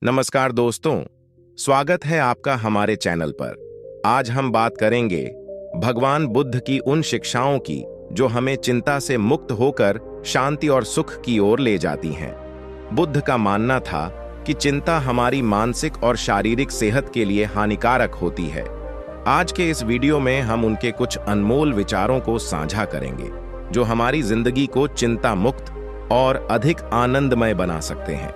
नमस्कार दोस्तों, स्वागत है आपका हमारे चैनल पर। आज हम बात करेंगे भगवान बुद्ध की उन शिक्षाओं की जो हमें चिंता से मुक्त होकर शांति और सुख की ओर ले जाती हैं। बुद्ध का मानना था कि चिंता हमारी मानसिक और शारीरिक सेहत के लिए हानिकारक होती है। आज के इस वीडियो में हम उनके कुछ अनमोल विचारों को साझा करेंगे जो हमारी जिंदगी को चिंता मुक्त और अधिक आनंदमय बना सकते हैं।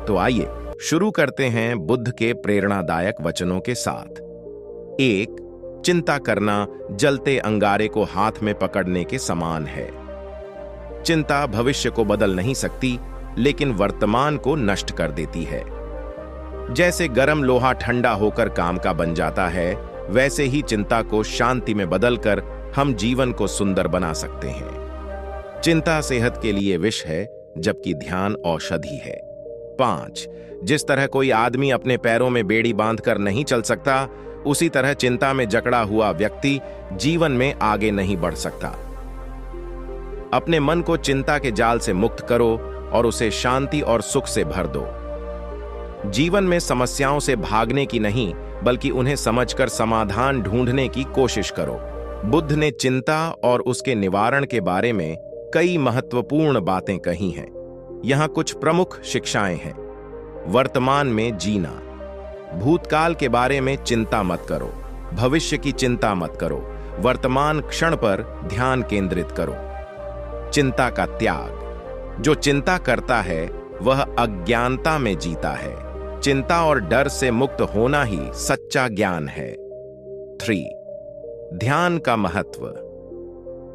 तो आइए शुरू करते हैं बुद्ध के प्रेरणादायक वचनों के साथ। 1. चिंता करना जलते अंगारे को हाथ में पकड़ने के समान है। चिंता भविष्य को बदल नहीं सकती, लेकिन वर्तमान को नष्ट कर देती है। जैसे गर्म लोहा ठंडा होकर काम का बन जाता है, वैसे ही चिंता को शांति में बदलकर हम जीवन को सुंदर बना सकते हैं। चिंता सेहत के लिए विष है, जबकि ध्यान औषधि है। 5. जिस तरह कोई आदमी अपने पैरों में बेड़ी बांधकर नहीं चल सकता, उसी तरह चिंता में जकड़ा हुआ व्यक्ति जीवन में आगे नहीं बढ़ सकता। अपने मन को चिंता के जाल से मुक्त करो और उसे शांति और सुख से भर दो। जीवन में समस्याओं से भागने की नहीं, बल्कि उन्हें समझकर समाधान ढूंढने की कोशिश करो। बुद्ध ने चिंता और उसके निवारण के बारे में कई महत्वपूर्ण बातें कही हैं। यहाँ कुछ प्रमुख शिक्षाएं हैं। वर्तमान में जीना। भूतकाल के बारे में चिंता मत करो, भविष्य की चिंता मत करो, वर्तमान क्षण पर ध्यान केंद्रित करो। चिंता का त्याग। जो चिंता करता है वह अज्ञानता में जीता है। चिंता और डर से मुक्त होना ही सच्चा ज्ञान है। 3. ध्यान का महत्व।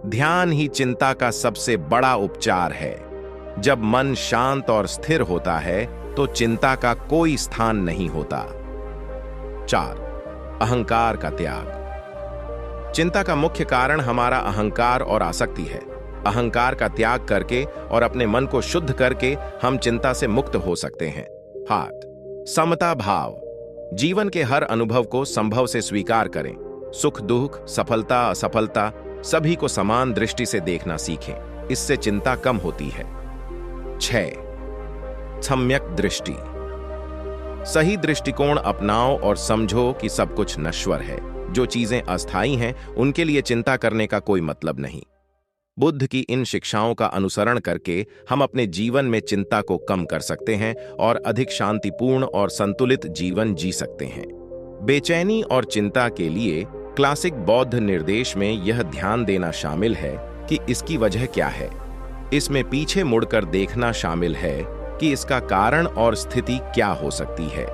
ध्यान ही चिंता का सबसे बड़ा उपचार है। जब मन शांत और स्थिर होता है तो चिंता का कोई स्थान नहीं होता। 4. अहंकार का त्याग। चिंता का मुख्य कारण हमारा अहंकार और आसक्ति है। अहंकार का त्याग करके और अपने मन को शुद्ध करके हम चिंता से मुक्त हो सकते हैं। 8. समता भाव। जीवन के हर अनुभव को संभव से स्वीकार करें। सुख दुख, सफलता असफलता सभी को समान दृष्टि से देखना सीखें। इससे चिंता कम होती है। 6. सम्यक दृष्टि। सही दृष्टिकोण अपनाओ और समझो कि सब कुछ नश्वर है। जो चीजें अस्थायी हैं, उनके लिए चिंता करने का कोई मतलब नहीं। बुद्ध की इन शिक्षाओं का अनुसरण करके हम अपने जीवन में चिंता को कम कर सकते हैं और अधिक शांतिपूर्ण और संतुलित जीवन जी सकते हैं। बेचैनी और चिंता के लिए क्लासिक बौद्ध निर्देश में यह ध्यान देना शामिल है कि इसकी वजह क्या है। इसमें पीछे मुड़कर देखना शामिल है कि इसका कारण और स्थिति क्या हो सकती है।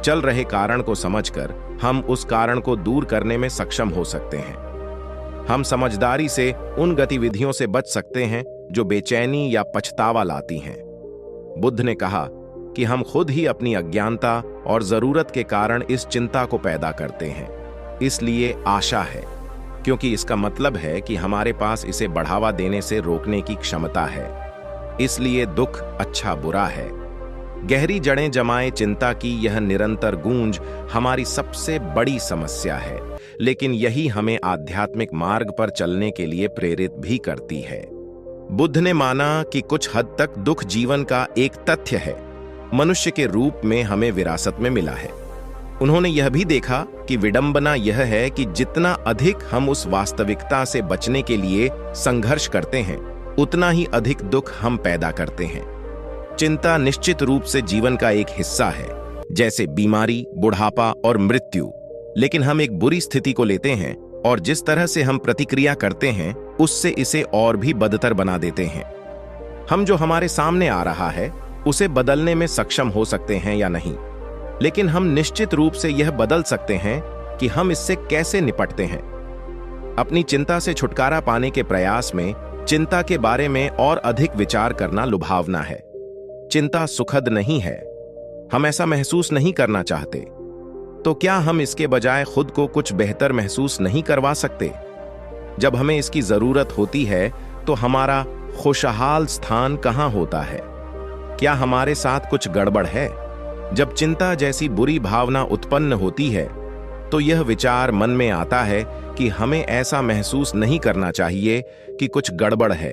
चल रहे कारण को समझकर हम उस कारण को दूर करने में सक्षम हो सकते हैं। हम समझदारी से उन गतिविधियों से बच सकते हैं जो बेचैनी या पछतावा लाती हैं। बुद्ध ने कहा कि हम खुद ही अपनी अज्ञानता और जरूरत के कारण इस चिंता को पैदा करते हैं। इसलिए आशा है, क्योंकि इसका मतलब है कि हमारे पास इसे बढ़ावा देने से रोकने की क्षमता है। इसलिए दुख अच्छा बुरा है। गहरी जड़ें जमाए चिंता की यह निरंतर गूंज हमारी सबसे बड़ी समस्या है, लेकिन यही हमें आध्यात्मिक मार्ग पर चलने के लिए प्रेरित भी करती है। बुद्ध ने माना कि कुछ हद तक दुख जीवन का एक तथ्य है, मनुष्य के रूप में हमें विरासत में मिला है। उन्होंने यह भी देखा कि विडंबना यह है कि जितना अधिक हम उस वास्तविकता से बचने के लिए संघर्ष करते हैं, उतना ही अधिक दुख हम पैदा करते हैं। चिंता निश्चित रूप से जीवन का एक हिस्सा है, जैसे बीमारी, बुढ़ापा और मृत्यु। लेकिन हम एक बुरी स्थिति को लेते हैं और जिस तरह से हम प्रतिक्रिया करते हैं, उससे इसे और भी बदतर बना देते हैं। हम जो हमारे सामने आ रहा है, उसे बदलने में सक्षम हो सकते हैं या नहीं, लेकिन हम निश्चित रूप से यह बदल सकते हैं कि हम इससे कैसे निपटते हैं। अपनी चिंता से छुटकारा पाने के प्रयास में चिंता के बारे में और अधिक विचार करना लुभावना है। चिंता सुखद नहीं है। हम ऐसा महसूस नहीं करना चाहते। तो क्या हम इसके बजाय खुद को कुछ बेहतर महसूस नहीं करवा सकते? जब हमें इसकी जरूरत होती है तो हमारा खुशहाल स्थान कहां होता है? क्या हमारे साथ कुछ गड़बड़ है? जब चिंता जैसी बुरी भावना उत्पन्न होती है तो यह विचार मन में आता है कि हमें ऐसा महसूस नहीं करना चाहिए कि कुछ गड़बड़ है।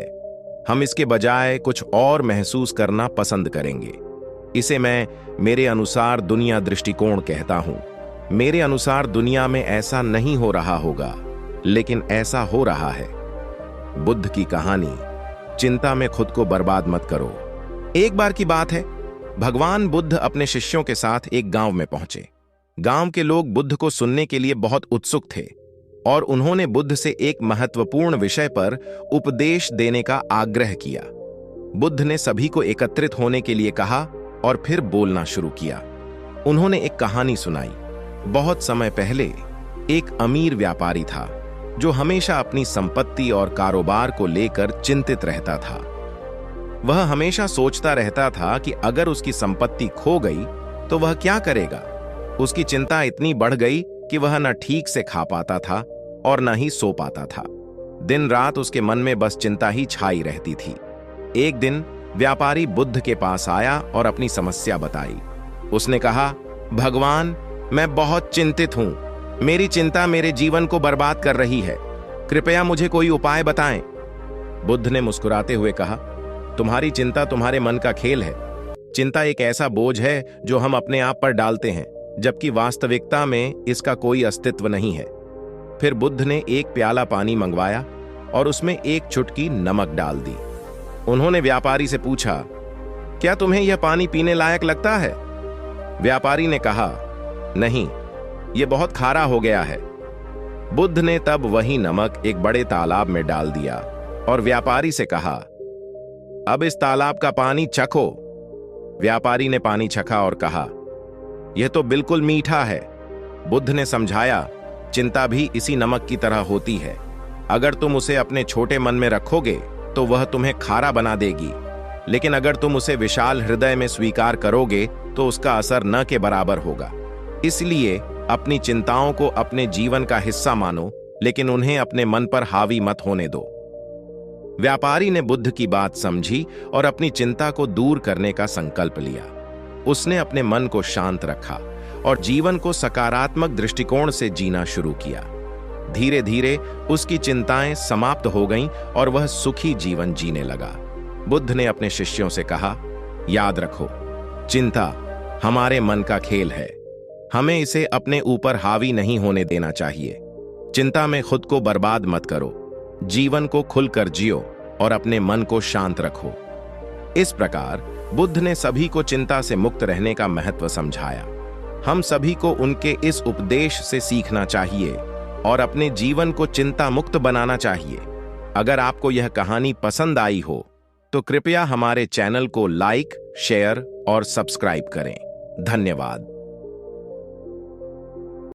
हम इसके बजाय कुछ और महसूस करना पसंद करेंगे। इसे मैं मेरे अनुसार दुनिया दृष्टिकोण कहता हूं। मेरे अनुसार दुनिया में ऐसा नहीं हो रहा होगा, लेकिन ऐसा हो रहा है। बुद्ध की कहानी, चिंता में खुद को बर्बाद मत करो। एक बार की बात है, भगवान बुद्ध अपने शिष्यों के साथ एक गांव में पहुंचे। गांव के लोग बुद्ध को सुनने के लिए बहुत उत्सुक थे और उन्होंने बुद्ध से एक महत्वपूर्ण विषय पर उपदेश देने का आग्रह किया। बुद्ध ने सभी को एकत्रित होने के लिए कहा और फिर बोलना शुरू किया। उन्होंने एक कहानी सुनाई। बहुत समय पहले एक अमीर व्यापारी था जो हमेशा अपनी संपत्ति और कारोबार को लेकर चिंतित रहता था। वह हमेशा सोचता रहता था कि अगर उसकी संपत्ति खो गई तो वह क्या करेगा। उसकी चिंता इतनी बढ़ गई कि वह न ठीक से खा पाता था और न ही सो पाता था। दिन रात उसके मन में बस चिंता ही छाई रहती थी। एक दिन व्यापारी बुद्ध के पास आया और अपनी समस्या बताई। उसने कहा, भगवान, मैं बहुत चिंतित हूं। मेरी चिंता मेरे जीवन को बर्बाद कर रही है। कृपया मुझे कोई उपाय बताएं। बुद्ध ने मुस्कुराते हुए कहा, तुम्हारी चिंता तुम्हारे मन का खेल है। चिंता एक ऐसा बोझ है जो हम अपने आप पर डालते हैं, जबकि वास्तविकता में इसका कोई अस्तित्व नहीं है। फिर बुद्ध ने एक प्याला पानी मंगवाया और उसमें एक चुटकी नमक डाल दी। उन्होंने व्यापारी से पूछा, क्या तुम्हें यह पानी पीने लायक लगता है? व्यापारी ने कहा, नहीं, यह बहुत खारा हो गया है। बुद्ध ने तब वही नमक एक बड़े तालाब में डाल दिया और व्यापारी से कहा, अब इस तालाब का पानी चखो। व्यापारी ने पानी चखा और कहा, यह तो बिल्कुल मीठा है। बुद्ध ने समझाया, चिंता भी इसी नमक की तरह होती है। अगर तुम उसे अपने छोटे मन में रखोगे तो वह तुम्हें खारा बना देगी, लेकिन अगर तुम उसे विशाल हृदय में स्वीकार करोगे तो उसका असर न के बराबर होगा। इसलिए अपनी चिंताओं को अपने जीवन का हिस्सा मानो, लेकिन उन्हें अपने मन पर हावी मत होने दो। व्यापारी ने बुद्ध की बात समझी और अपनी चिंता को दूर करने का संकल्प लिया। उसने अपने मन को शांत रखा और जीवन को सकारात्मक दृष्टिकोण से जीना शुरू किया। धीरे धीरे उसकी चिंताएं समाप्त हो गईं और वह सुखी जीवन जीने लगा। बुद्ध ने अपने शिष्यों से कहा, याद रखो, चिंता हमारे मन का खेल है। हमें इसे अपने ऊपर हावी नहीं होने देना चाहिए। चिंता में खुद को बर्बाद मत करो। जीवन को खुलकर जियो और अपने मन को शांत रखो। इस प्रकार बुद्ध ने सभी को चिंता से मुक्त रहने का महत्व समझाया। हम सभी को उनके इस उपदेश से सीखना चाहिए और अपने जीवन को चिंता मुक्त बनाना चाहिए। अगर आपको यह कहानी पसंद आई हो तो कृपया हमारे चैनल को लाइक, शेयर और सब्सक्राइब करें। धन्यवाद।